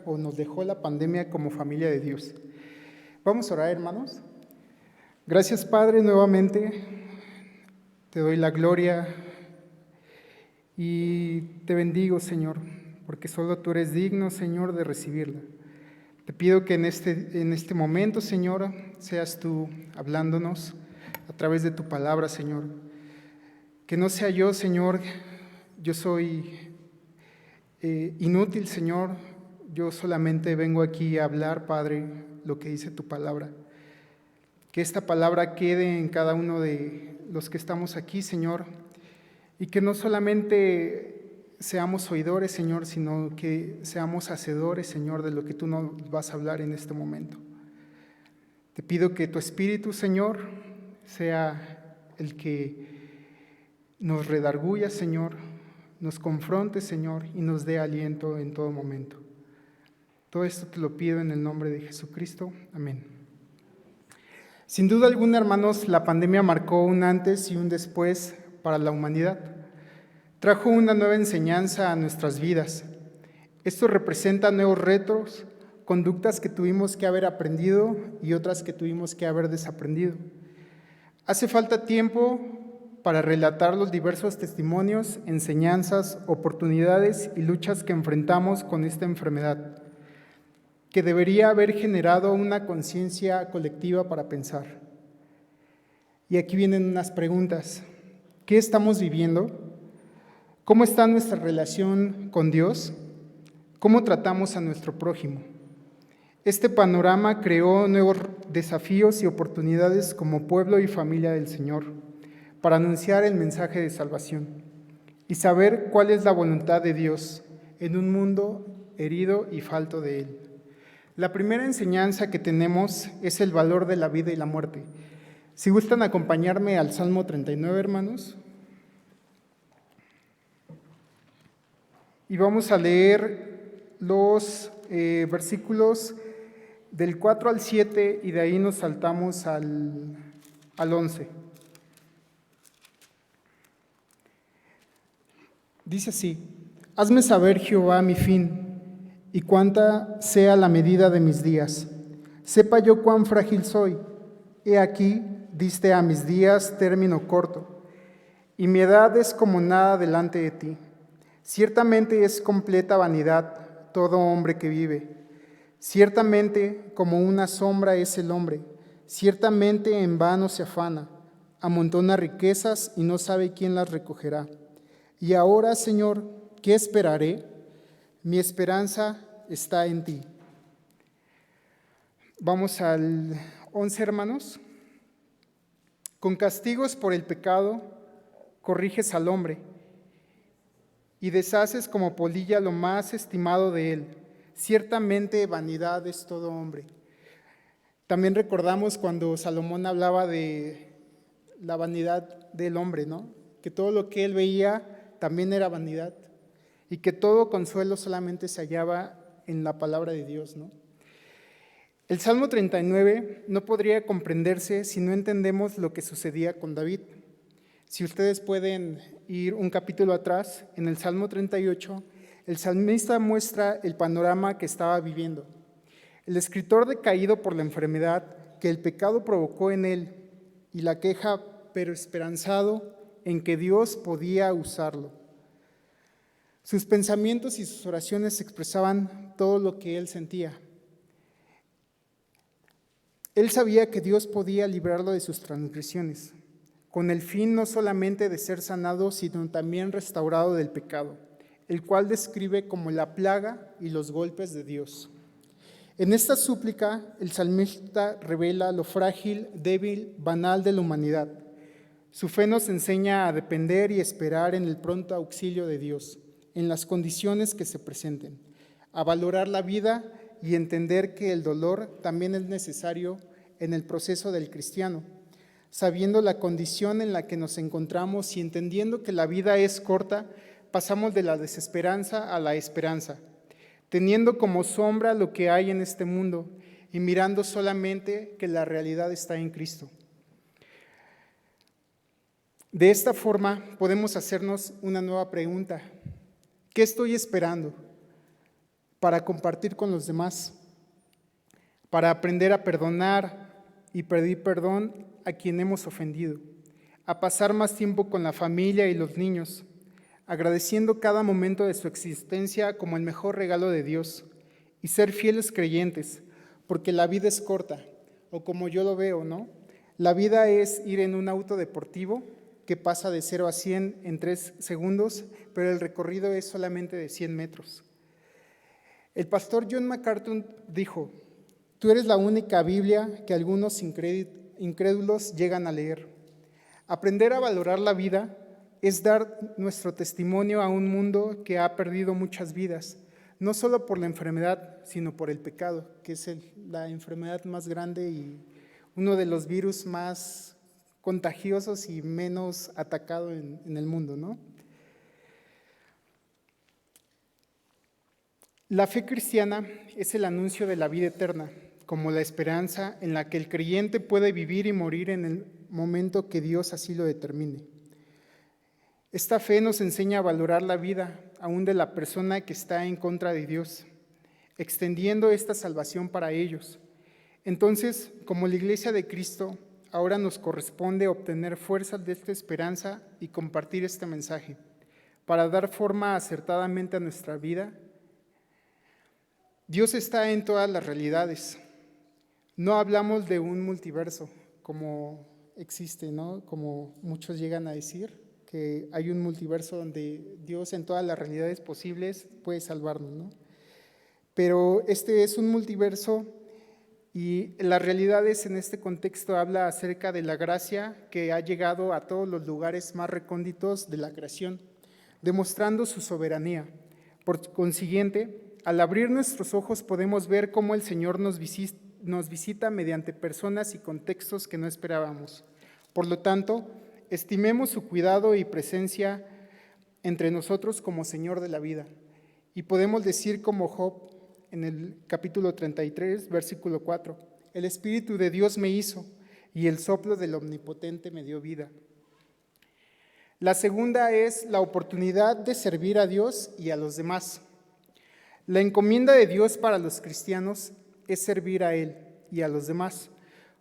o nos dejó la pandemia como familia de Dios. Vamos a orar, hermanos. Gracias, Padre, nuevamente. Te doy la gloria y te bendigo, Señor, porque solo tú eres digno, Señor, de recibirla. Te pido que en este momento, Señor, seas tú hablándonos a través de tu palabra, Señor. Que no sea yo, Señor, yo soy inútil, Señor. Yo solamente vengo aquí a hablar, Padre, lo que dice tu palabra. Que esta palabra quede en cada uno de los que estamos aquí, Señor, y que no solamente seamos oidores, Señor, sino que seamos hacedores, Señor, de lo que tú nos vas a hablar en este momento. Te pido que tu Espíritu, Señor, sea el que nos redarguya, Señor, nos confronte, Señor, y nos dé aliento en todo momento. Todo esto te lo pido en el nombre de Jesucristo. Amén. Sin duda alguna, hermanos, la pandemia marcó un antes y un después para la humanidad. Trajo una nueva enseñanza a nuestras vidas. Esto representa nuevos retos, conductas que tuvimos que haber aprendido y otras que tuvimos que haber desaprendido. Hace falta tiempo para relatar los diversos testimonios, enseñanzas, oportunidades y luchas que enfrentamos con esta enfermedad, que debería haber generado una conciencia colectiva para pensar. Y aquí vienen unas preguntas. ¿Qué estamos viviendo? ¿Cómo está nuestra relación con Dios? ¿Cómo tratamos a nuestro prójimo? Este panorama creó nuevos desafíos y oportunidades como pueblo y familia del Señor para anunciar el mensaje de salvación y saber cuál es la voluntad de Dios en un mundo herido y falto de Él. La primera enseñanza que tenemos es el valor de la vida y la muerte. Si gustan acompañarme al Salmo 39, hermanos. Y vamos a leer los versículos del 4 al 7 y de ahí nos saltamos al 11. Dice así: Hazme saber, Jehová, mi fin, y cuánta sea la medida de mis días. Sepa yo cuán frágil soy. He aquí, diste a mis días término corto, y mi edad es como nada delante de ti. Ciertamente es completa vanidad todo hombre que vive. Ciertamente como una sombra es el hombre. Ciertamente en vano se afana, amontona riquezas y no sabe quién las recogerá. Y ahora, Señor, ¿qué esperaré? Mi esperanza está en ti. Vamos al 11, hermanos. Con castigos por el pecado corriges al hombre y deshaces como polilla lo más estimado de él. Ciertamente vanidad es todo hombre. También recordamos cuando Salomón hablaba de la vanidad del hombre, ¿no? Que todo lo que él veía también era vanidad y que todo consuelo solamente se hallaba en la palabra de Dios, ¿no? El Salmo 39 no podría comprenderse si no entendemos lo que sucedía con David. Si ustedes pueden ir un capítulo atrás, en el Salmo 38, el salmista muestra el panorama que estaba viviendo. El escritor decaído por la enfermedad que el pecado provocó en él y la queja, pero esperanzado en que Dios podía usarlo. Sus pensamientos y sus oraciones expresaban todo lo que él sentía. Él sabía que Dios podía librarlo de sus transgresiones, con el fin no solamente de ser sanado, sino también restaurado del pecado, el cual describe como la plaga y los golpes de Dios. En esta súplica, el salmista revela lo frágil, débil, banal de la humanidad. Su fe nos enseña a depender y esperar en el pronto auxilio de Dios, en las condiciones que se presenten, a valorar la vida y entender que el dolor también es necesario en el proceso del cristiano, sabiendo la condición en la que nos encontramos y entendiendo que la vida es corta, pasamos de la desesperanza a la esperanza, teniendo como sombra lo que hay en este mundo y mirando solamente que la realidad está en Cristo. De esta forma podemos hacernos una nueva pregunta: ¿qué estoy esperando? para compartir con los demás, para aprender a perdonar y pedir perdón a quien hemos ofendido, a pasar más tiempo con la familia y los niños, agradeciendo cada momento de su existencia como el mejor regalo de Dios, y ser fieles creyentes, porque la vida es corta, o como yo lo veo, ¿no? La vida es ir en un auto deportivo que pasa de 0 a 100 en 3 segundos, pero el recorrido es solamente de 100 metros. El pastor John MacArthur dijo: tú eres la única Biblia que algunos incrédulos llegan a leer. Aprender a valorar la vida es dar nuestro testimonio a un mundo que ha perdido muchas vidas, no solo por la enfermedad, sino por el pecado, que es la enfermedad más grande y uno de los virus más contagiosos y menos atacado en el mundo, ¿no? La fe cristiana es el anuncio de la vida eterna, como la esperanza en la que el creyente puede vivir y morir en el momento que Dios así lo determine. Esta fe nos enseña a valorar la vida, aún de la persona que está en contra de Dios, extendiendo esta salvación para ellos. Entonces, como la Iglesia de Cristo, ahora nos corresponde obtener fuerzas de esta esperanza y compartir este mensaje, para dar forma acertadamente a nuestra vida. Dios está en todas las realidades. No hablamos de un multiverso como existe, ¿no? Como muchos llegan a decir, que hay un multiverso donde Dios en todas las realidades posibles puede salvarnos, ¿no? Pero este es un multiverso y las realidades en este contexto habla acerca de la gracia que ha llegado a todos los lugares más recónditos de la creación, demostrando su soberanía. Por consiguiente, al abrir nuestros ojos podemos ver cómo el Señor nos visita mediante personas y contextos que no esperábamos. Por lo tanto, estimemos su cuidado y presencia entre nosotros como Señor de la vida. Y podemos decir como Job en el capítulo 33, versículo 4, el Espíritu de Dios me hizo y el soplo del Omnipotente me dio vida. La segunda es la oportunidad de servir a Dios y a los demás. La encomienda de Dios para los cristianos es servir a Él y a los demás,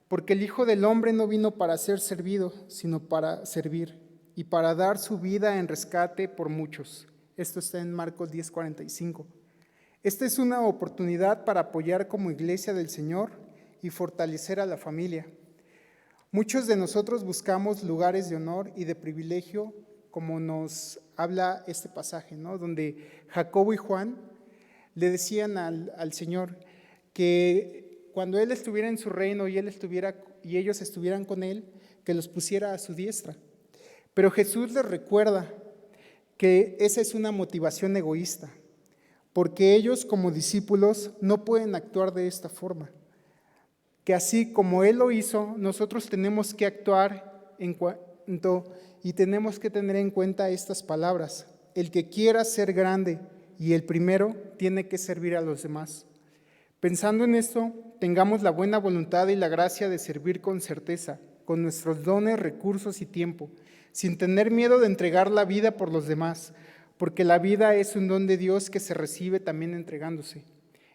porque el Hijo del Hombre no vino para ser servido, sino para servir y para dar su vida en rescate por muchos. Esto está en Marcos 10:45. Esta es una oportunidad para apoyar como iglesia del Señor y fortalecer a la familia. Muchos de nosotros buscamos lugares de honor y de privilegio, como nos habla este pasaje, ¿no? Donde Jacobo y Juan le decían al Señor que cuando Él estuviera en su reino y ellos estuvieran con Él, que los pusiera a su diestra. Pero Jesús les recuerda que esa es una motivación egoísta, porque ellos como discípulos no pueden actuar de esta forma. Que así como Él lo hizo, nosotros tenemos que actuar y tenemos que tener en cuenta estas palabras. El que quiera ser grande y el primero tiene que servir a los demás. Pensando en esto, tengamos la buena voluntad y la gracia de servir con certeza, con nuestros dones, recursos y tiempo, sin tener miedo de entregar la vida por los demás, porque la vida es un don de Dios que se recibe también entregándose.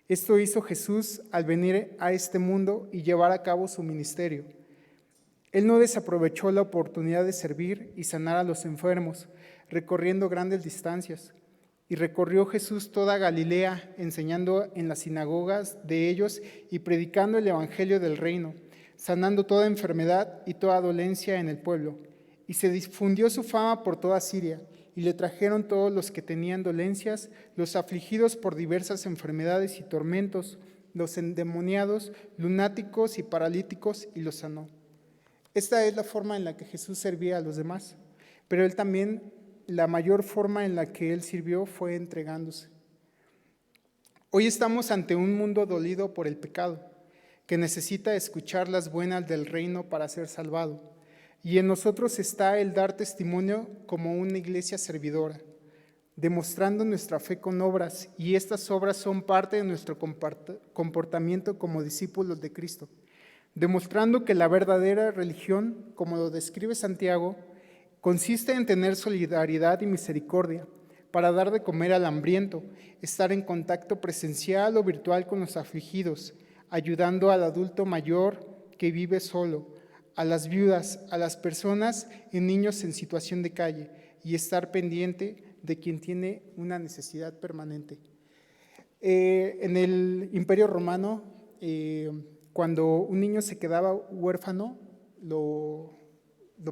Esto hizo Jesús al venir a este mundo y llevar a cabo su ministerio. Él no desaprovechó la oportunidad de servir y sanar a los enfermos, recorriendo grandes distancias. Y recorrió Jesús toda Galilea, enseñando en las sinagogas de ellos y predicando el evangelio del reino, sanando toda enfermedad y toda dolencia en el pueblo. Y se difundió su fama por toda Siria, y le trajeron todos los que tenían dolencias, los afligidos por diversas enfermedades y tormentos, los endemoniados, lunáticos y paralíticos, y los sanó. Esta es la forma en la que Jesús servía a los demás, pero Él también, la mayor forma en la que Él sirvió fue entregándose. Hoy estamos ante un mundo dolido por el pecado, que necesita escuchar las buenas del reino para ser salvado. Y en nosotros está el dar testimonio como una iglesia servidora, demostrando nuestra fe con obras, y estas obras son parte de nuestro comportamiento como discípulos de Cristo, demostrando que la verdadera religión, como lo describe Santiago, consiste en tener solidaridad y misericordia, para dar de comer al hambriento, estar en contacto presencial o virtual con los afligidos, ayudando al adulto mayor que vive solo, a las viudas, a las personas y niños en situación de calle, y estar pendiente de quien tiene una necesidad permanente. En el Imperio Romano, cuando un niño se quedaba huérfano, lo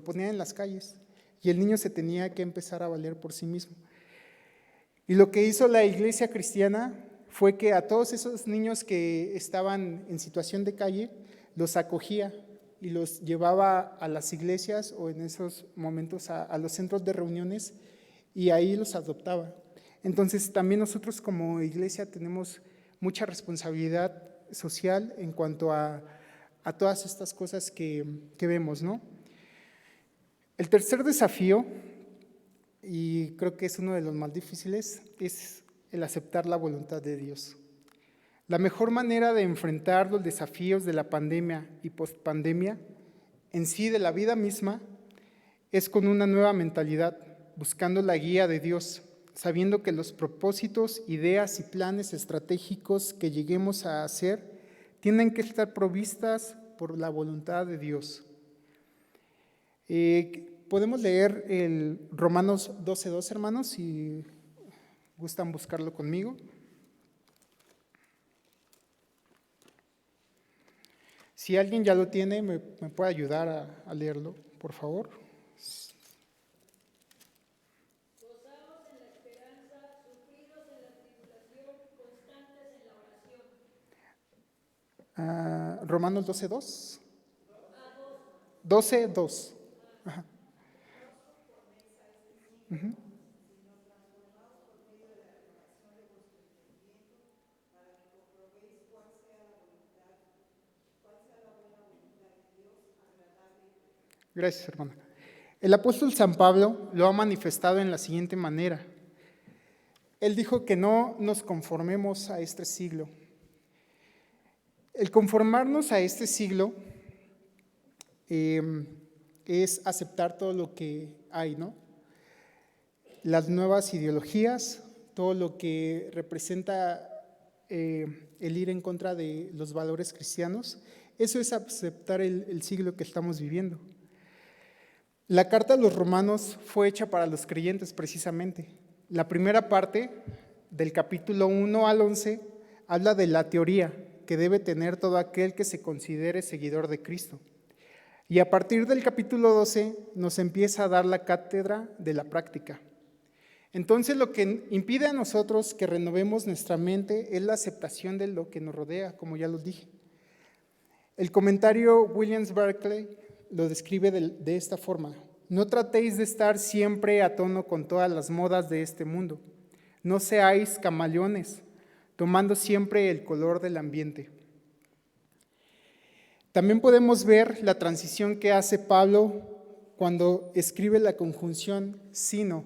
ponían en las calles y el niño se tenía que empezar a valer por sí mismo. Y lo que hizo la iglesia cristiana fue que a todos esos niños que estaban en situación de calle, los acogía y los llevaba a las iglesias o en esos momentos a los centros de reuniones y ahí los adoptaba. Entonces también nosotros como iglesia tenemos mucha responsabilidad social en cuanto a todas estas cosas que vemos, ¿no? El tercer desafío, y creo que es uno de los más difíciles, es el aceptar la voluntad de Dios. La mejor manera de enfrentar los desafíos de la pandemia y postpandemia, en sí de la vida misma, es con una nueva mentalidad, buscando la guía de Dios, sabiendo que los propósitos, ideas y planes estratégicos que lleguemos a hacer tienen que estar provistas por la voluntad de Dios. Podemos leer el Romanos 12:2, hermanos, si gustan buscarlo conmigo. Si alguien ya lo tiene, me puede ayudar a leerlo, por favor. Gozaos en la esperanza, sufridos en la tribulación, constantes en la oración. Romanos 12:2. 12:2. Ajá. Uh-huh. Gracias, hermana. El apóstol San Pablo lo ha manifestado en la siguiente manera. Él dijo que no nos conformemos a este siglo. El conformarnos a este siglo es aceptar todo lo que hay, ¿no? Las nuevas ideologías, todo lo que representa el ir en contra de los valores cristianos, eso es aceptar el siglo que estamos viviendo. La carta a los romanos fue hecha para los creyentes precisamente. La primera parte, del capítulo 1 al 11, habla de la teoría que debe tener todo aquel que se considere seguidor de Cristo. Y a partir del capítulo 12 nos empieza a dar la cátedra de la práctica. Entonces lo que impide a nosotros que renovemos nuestra mente es la aceptación de lo que nos rodea, como ya lo dije. El comentario Williams Barclay lo describe de esta forma: no tratéis de estar siempre a tono con todas las modas de este mundo. No seáis camaleones, tomando siempre el color del ambiente. También podemos ver la transición que hace Pablo cuando escribe la conjunción sino,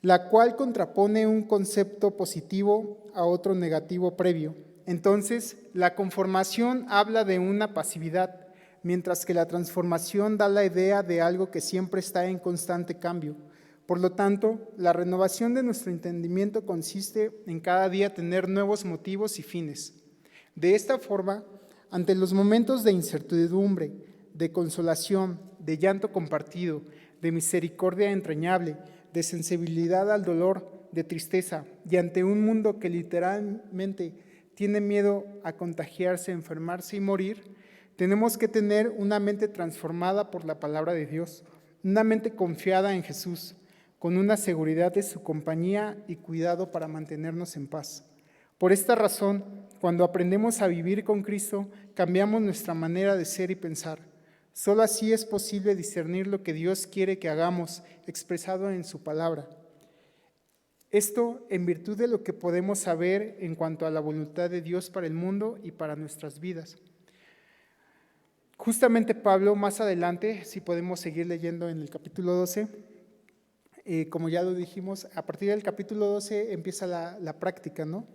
la cual contrapone un concepto positivo a otro negativo previo. Entonces, la conformación habla de una pasividad, mientras que la transformación da la idea de algo que siempre está en constante cambio. Por lo tanto, la renovación de nuestro entendimiento consiste en cada día tener nuevos motivos y fines. De esta forma, ante los momentos de incertidumbre, de consolación, de llanto compartido, de misericordia entrañable, de sensibilidad al dolor, de tristeza, y ante un mundo que literalmente tiene miedo a contagiarse, enfermarse y morir, tenemos que tener una mente transformada por la palabra de Dios, una mente confiada en Jesús, con una seguridad de su compañía y cuidado para mantenernos en paz. Por esta razón, cuando aprendemos a vivir con Cristo, cambiamos nuestra manera de ser y pensar. Solo así es posible discernir lo que Dios quiere que hagamos, expresado en su palabra. Esto en virtud de lo que podemos saber en cuanto a la voluntad de Dios para el mundo y para nuestras vidas. Justamente Pablo, más adelante, si podemos seguir leyendo en el capítulo 12, como ya lo dijimos, a partir del capítulo 12 empieza la práctica, ¿no?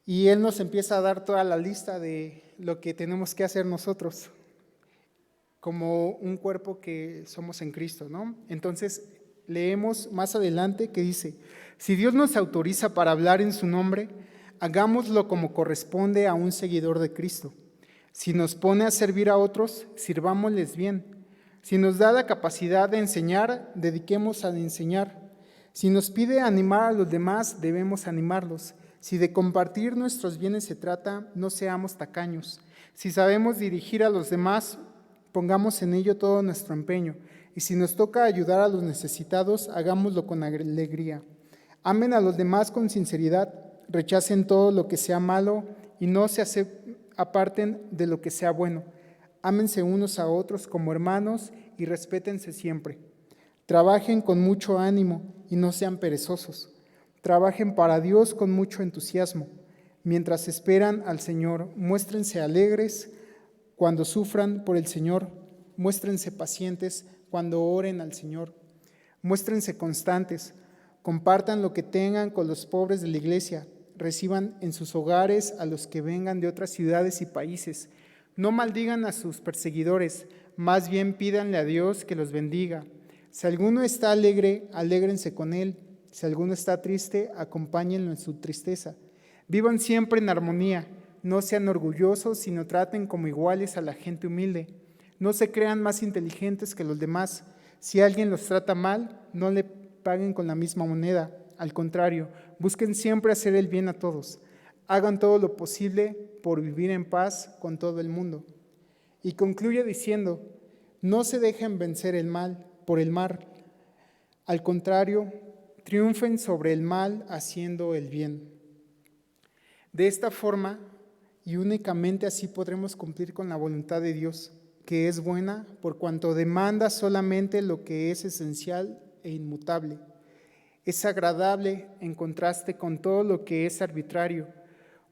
Y él nos empieza a dar toda la lista de lo que tenemos que hacer nosotros, como un cuerpo que somos en Cristo, ¿no? Entonces, leemos más adelante que dice: si Dios nos autoriza para hablar en su nombre, hagámoslo como corresponde a un seguidor de Cristo. Si nos pone a servir a otros, sirvámosles bien. Si nos da la capacidad de enseñar, dediquemos a enseñar. Si nos pide animar a los demás, debemos animarlos. Si de compartir nuestros bienes se trata, no seamos tacaños. Si sabemos dirigir a los demás, pongamos en ello todo nuestro empeño. Y si nos toca ayudar a los necesitados, hagámoslo con alegría. Amen a los demás con sinceridad, rechacen todo lo que sea malo y no se aparten de lo que sea bueno. Ámense unos a otros como hermanos y respétense siempre. Trabajen con mucho ánimo y no sean perezosos. Trabajen para Dios con mucho entusiasmo. Mientras esperan al Señor, muéstrense alegres cuando sufran por el Señor. Muéstrense pacientes cuando oren al Señor. Muéstrense constantes. Compartan lo que tengan con los pobres de la iglesia. Reciban en sus hogares a los que vengan de otras ciudades y países. No maldigan a sus perseguidores, más bien pídanle a Dios que los bendiga. Si alguno está alegre, alégrense con él. Si alguno está triste, acompáñenlo en su tristeza. Vivan siempre en armonía. No sean orgullosos, sino traten como iguales a la gente humilde. No se crean más inteligentes que los demás. Si alguien los trata mal, no le paguen con la misma moneda. Al contrario, busquen siempre hacer el bien a todos. Hagan todo lo posible por vivir en paz con todo el mundo. Y concluye diciendo: no se dejen vencer por el mal. Al contrario, triunfen sobre el mal haciendo el bien. De esta forma, y únicamente así, podremos cumplir con la voluntad de Dios, que es buena por cuanto demanda solamente lo que es esencial e inmutable. Es agradable en contraste con todo lo que es arbitrario,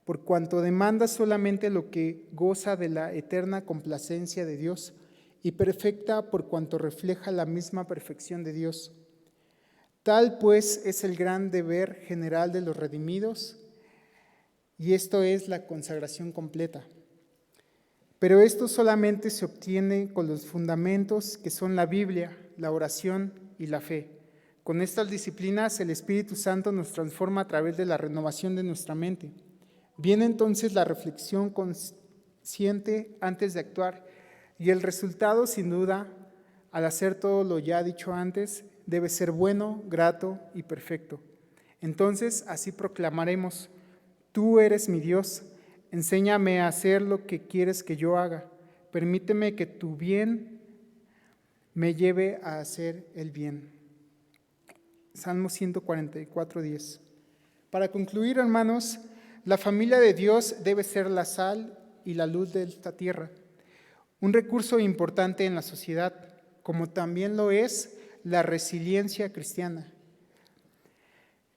por cuanto demanda solamente lo que goza de la eterna complacencia de Dios, y perfecta por cuanto refleja la misma perfección de Dios. Tal pues es el gran deber general de los redimidos, y esto es la consagración completa. Pero esto solamente se obtiene con los fundamentos que son la Biblia, la oración y la fe. Con estas disciplinas el Espíritu Santo nos transforma a través de la renovación de nuestra mente. Viene entonces la reflexión consciente antes de actuar, y el resultado, sin duda, al hacer todo lo ya dicho antes, debe ser bueno, grato y perfecto. Entonces así proclamaremos: tú eres mi Dios, enséñame a hacer lo que quieres que yo haga. Permíteme que tu bien me lleve a hacer el bien. Salmo 144:10. Para concluir, hermanos, la familia de Dios debe ser la sal y la luz de esta tierra, un recurso importante en la sociedad, como también lo es la resiliencia cristiana,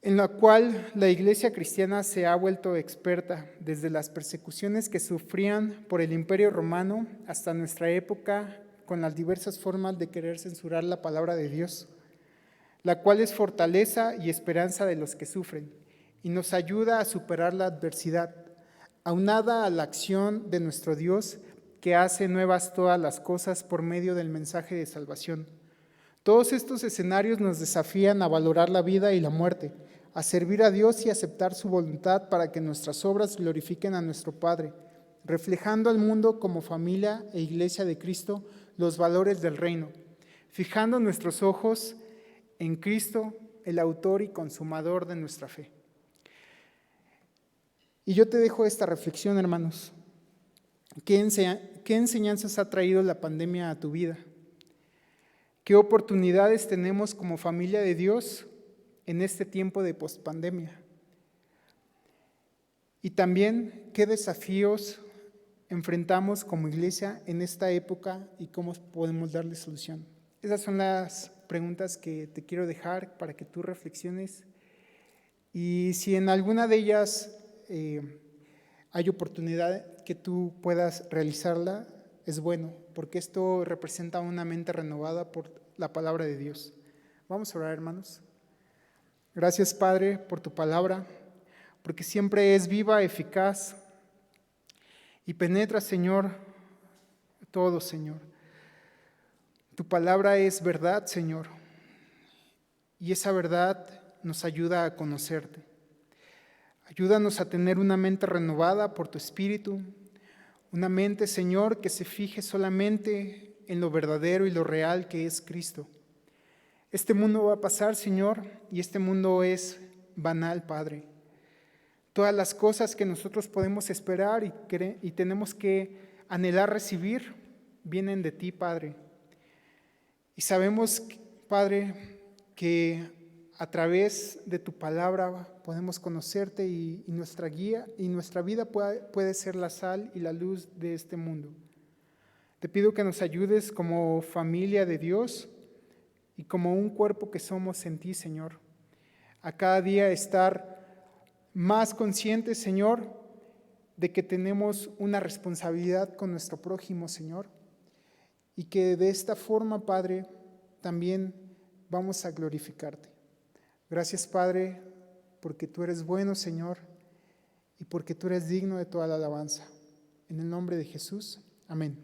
en la cual la iglesia cristiana se ha vuelto experta desde las persecuciones que sufrían por el Imperio Romano hasta nuestra época, con las diversas formas de querer censurar la palabra de Dios, la cual es fortaleza y esperanza de los que sufren, y nos ayuda a superar la adversidad, aunada a la acción de nuestro Dios, que hace nuevas todas las cosas por medio del mensaje de salvación. Todos estos escenarios nos desafían a valorar la vida y la muerte, a servir a Dios y aceptar su voluntad para que nuestras obras glorifiquen a nuestro Padre, reflejando al mundo como familia e iglesia de Cristo los valores del reino, fijando nuestros ojos en Cristo, el autor y consumador de nuestra fe. Y yo te dejo esta reflexión, hermanos. ¿Qué enseñanzas ha traído la pandemia a tu vida? ¿Qué oportunidades tenemos como familia de Dios en este tiempo de pospandemia? Y también, ¿qué desafíos enfrentamos como iglesia en esta época y cómo podemos darle solución? Esas son las preguntas que te quiero dejar para que tú reflexiones. Y si en alguna de ellas hay oportunidad que tú puedas realizarla, es bueno, porque esto representa una mente renovada por la palabra de Dios. Vamos a orar, hermanos. Gracias, Padre, por tu palabra, porque siempre es viva, eficaz y penetra, Señor, todo, Señor. Tu palabra es verdad, Señor, y esa verdad nos ayuda a conocerte. Ayúdanos a tener una mente renovada por tu Espíritu, una mente, Señor, que se fije solamente en lo verdadero y lo real que es Cristo. Este mundo va a pasar, Señor, y este mundo es banal, Padre. Todas las cosas que nosotros podemos esperar y tenemos que anhelar recibir vienen de ti, Padre. Y sabemos, Padre, que a través de tu palabra podemos conocerte y nuestra guía y nuestra vida puede ser la sal y la luz de este mundo. Te pido que nos ayudes como familia de Dios y como un cuerpo que somos en ti, Señor, a cada día estar más conscientes, Señor, de que tenemos una responsabilidad con nuestro prójimo, Señor, y que de esta forma, Padre, también vamos a glorificarte. Gracias, Padre, porque tú eres bueno, Señor, y porque tú eres digno de toda la alabanza. En el nombre de Jesús, amén.